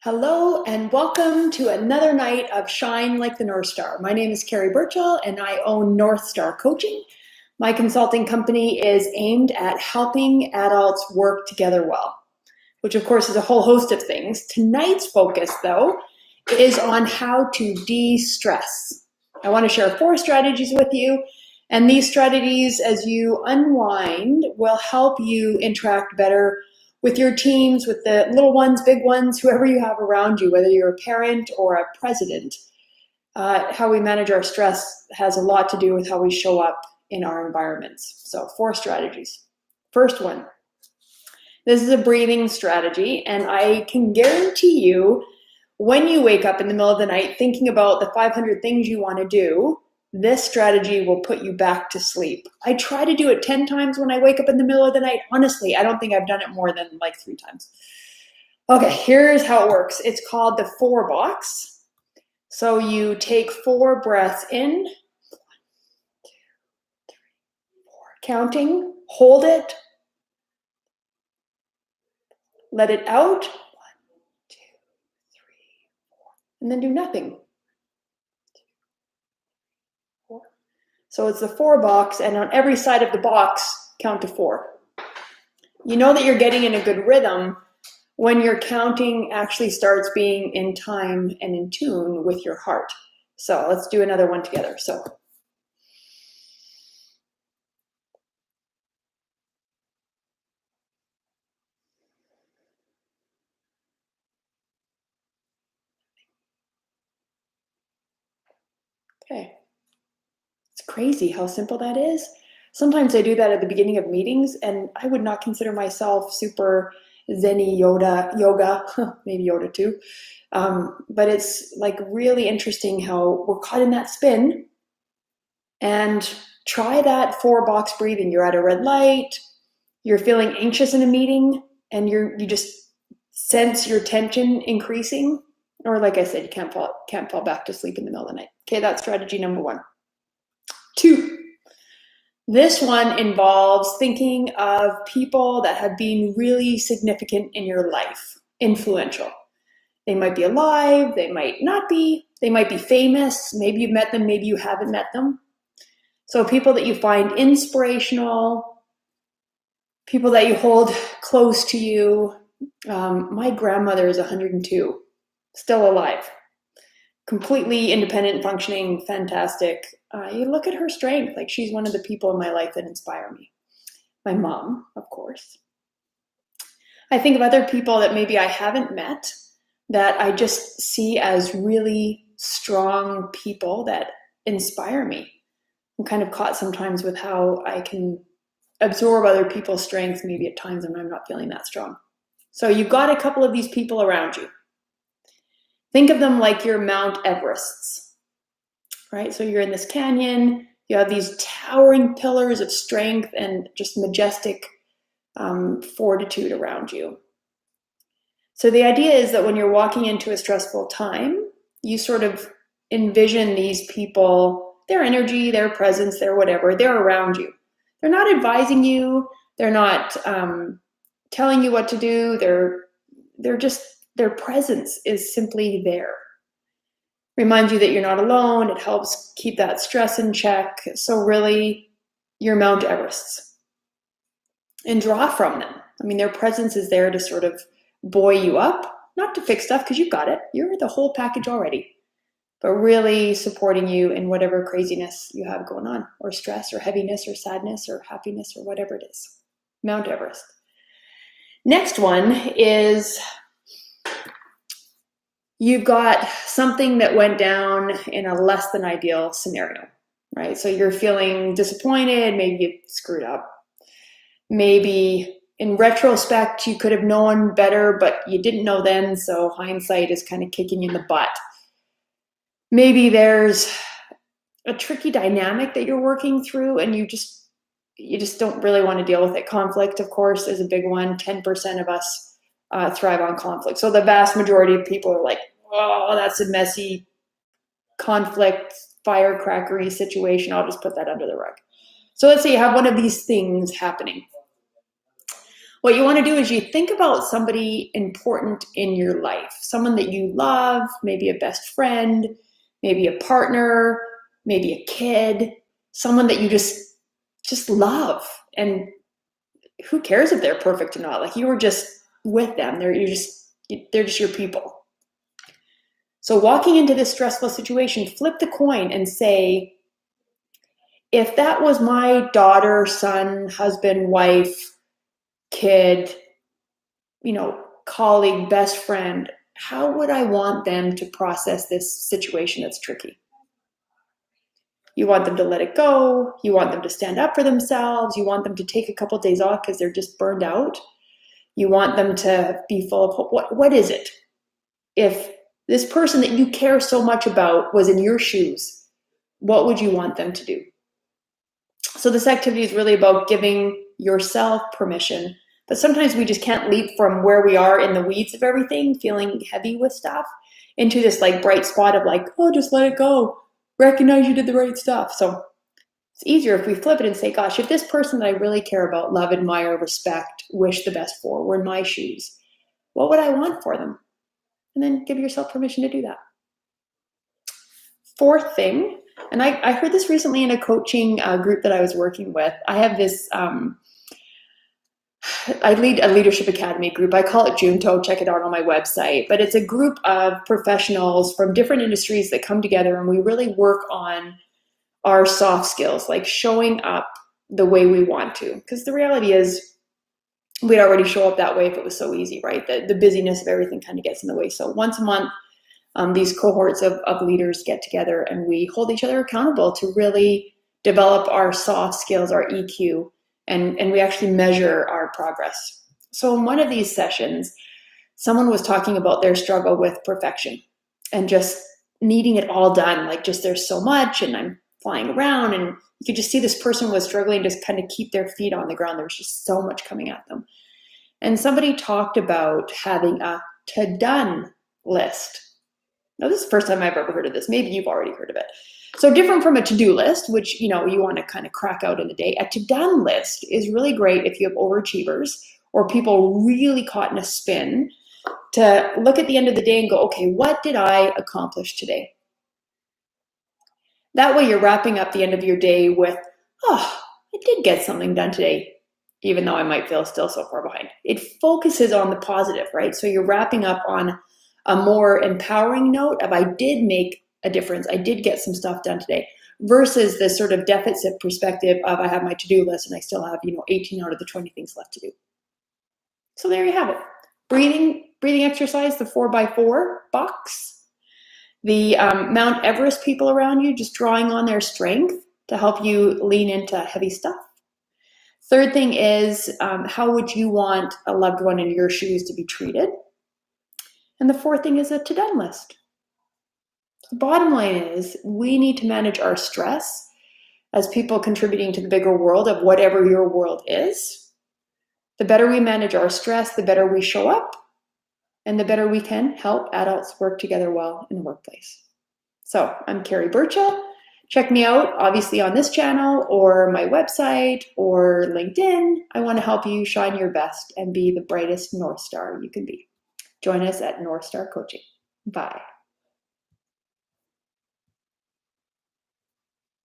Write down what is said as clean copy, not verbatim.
Hello and welcome to another night of Shine Like the North Star. My name is Carrie Burchill and I own North Star Coaching. My consulting company is aimed at helping adults work together well, which of course is a whole host of things. Tonight's focus though is on how to de-stress. I want to share 4 strategies with you, and these strategies as you unwind will help you interact better with your teams, with the little ones, big ones, whoever you have around you, whether you're a parent or a president. How we manage our stress has a lot to do with how we show up in our environments. So 4 strategies. First one, this is a breathing strategy, and I can guarantee you when you wake up in the middle of the night thinking about the 500 things you want to do, this strategy will put you back to sleep. I try to do it 10 times when I wake up in the middle of the night. Honestly, I don't think I've done it more than like 3 times. Okay, here's how it works. It's called the 4 box. So you take 4 breaths in, 1, 2, 3, 4, counting, hold it, let it out, 1, 2, 3, 4, and then do nothing. So it's the 4 box, and on every side of the box, count to 4. You know that you're getting in a good rhythm when your counting actually starts being in time and in tune with your heart. So let's do another one together. So okay. It's crazy how simple that is. Sometimes I do that at the beginning of meetings, and I would not consider myself super Zen-y yoga, maybe Yoda too. But it's like really interesting how we're caught in that spin. And try that 4 box breathing. You're at a red light, you're feeling anxious in a meeting, and you just sense your tension increasing. Or like I said, you can't fall back to sleep in the middle of the night. Okay, that's strategy number 1. 2, this one involves thinking of people that have been really significant in your life, influential. They might be alive, they might not be, they might be famous, maybe you've met them, maybe you haven't met them. So people that you find inspirational, people that you hold close to you. My grandmother is 102, still alive. Completely independent, functioning, fantastic. You look at her strength, like she's one of the people in my life that inspire me. My mom, of course. I think of other people that maybe I haven't met that I just see as really strong people that inspire me. I'm kind of caught sometimes with how I can absorb other people's strengths, maybe at times when I'm not feeling that strong. So you've got a couple of these people around you. Think of them like your Mount Everests, right? So you're in this canyon, you have these towering pillars of strength and just majestic fortitude around you. So the idea is that when you're walking into a stressful time, you sort of envision these people, their energy, their presence, their whatever, they're around you. They're not advising you, they're not telling you what to do, they're just, their presence is simply there. Reminds you that you're not alone. It helps keep that stress in check. So really, you're Mount Everests. And draw from them. I mean, their presence is there to sort of buoy you up, not to fix stuff because you've got it. You're the whole package already. But really supporting you in whatever craziness you have going on, or stress, or heaviness, or sadness, or happiness, or whatever it is. Mount Everest. Next one is you've got something that went down in a less than ideal scenario, right? So you're feeling disappointed, maybe you screwed up. Maybe in retrospect, you could have known better, but you didn't know then, so hindsight is kind of kicking you in the butt. Maybe there's a tricky dynamic that you're working through and you just don't really want to deal with it. Conflict, of course, is a big one. 10% of us thrive on conflict. So the vast majority of people are like, oh, that's a messy conflict, firecrackery situation. I'll just put that under the rug. So let's say you have one of these things happening. What you want to do is you think about somebody important in your life, someone that you love, maybe a best friend, maybe a partner, maybe a kid, someone that you just love. And who cares if they're perfect or not? Like, you were just with them. They're just your people. So walking into this stressful situation, flip the coin and say, if that was my daughter, son, husband, wife, kid, colleague, best friend, how would I want them to process this situation that's tricky? You want them to let it go. You want them to stand up for themselves. You want them to take a couple of days off because they're just burned out. You want them to be full of hope. What is it? If this person that you care so much about was in your shoes, what would you want them to do? So this activity is really about giving yourself permission. But sometimes we just can't leap from where we are in the weeds of everything, feeling heavy with stuff, into this like bright spot of like, oh, just let it go. Recognize you did the right stuff. So it's easier if we flip it and say, gosh, if this person that I really care about, love, admire, respect, wish the best for, were in my shoes, what would I want for them? And then give yourself permission to do that. Fourth thing, and I heard this recently in a coaching group that I was working with. I have this, I lead a leadership academy group. I call it Junto. Check it out on my website. But it's a group of professionals from different industries that come together, and we really work on our soft skills, like showing up the way we want to. Because the reality is, we'd already show up that way if it was so easy, right? The busyness of everything kind of gets in the way. So once a month, these cohorts of leaders get together and we hold each other accountable to really develop our soft skills, our EQ, and we actually measure our progress. So in one of these sessions, someone was talking about their struggle with perfection and just needing it all done. Like, just there's so much and I'm flying around, and you could just see this person was struggling to kind of keep their feet on the ground. There was just so much coming at them. And somebody talked about having a to-done list. Now, this is the first time I've ever heard of this. Maybe you've already heard of it. So different from a to-do list, which you want to kind of crack out in the day, a to-done list is really great if you have overachievers or people really caught in a spin, to look at the end of the day and go, okay, what did I accomplish today? That way you're wrapping up the end of your day with, oh, I did get something done today, even though I might feel still so far behind. It focuses on the positive, right? So you're wrapping up on a more empowering note of, I did make a difference. I did get some stuff done today, versus this sort of deficit perspective of, I have my to-do list and I still have, 18 out of the 20 things left to do. So there you have it. Breathing exercise, the 4x4 box. The Mount Everest people around you, just drawing on their strength to help you lean into heavy stuff. Third thing is, how would you want a loved one in your shoes to be treated? And the fourth thing is a to-done list. The bottom line is, we need to manage our stress as people contributing to the bigger world of whatever your world is. The better we manage our stress, the better we show up, and the better we can help adults work together well in the workplace. So I'm Carrie Burchill. Check me out, obviously, on this channel or my website or LinkedIn. I want to help you shine your best and be the brightest North Star you can be. Join us at North Star Coaching. Bye.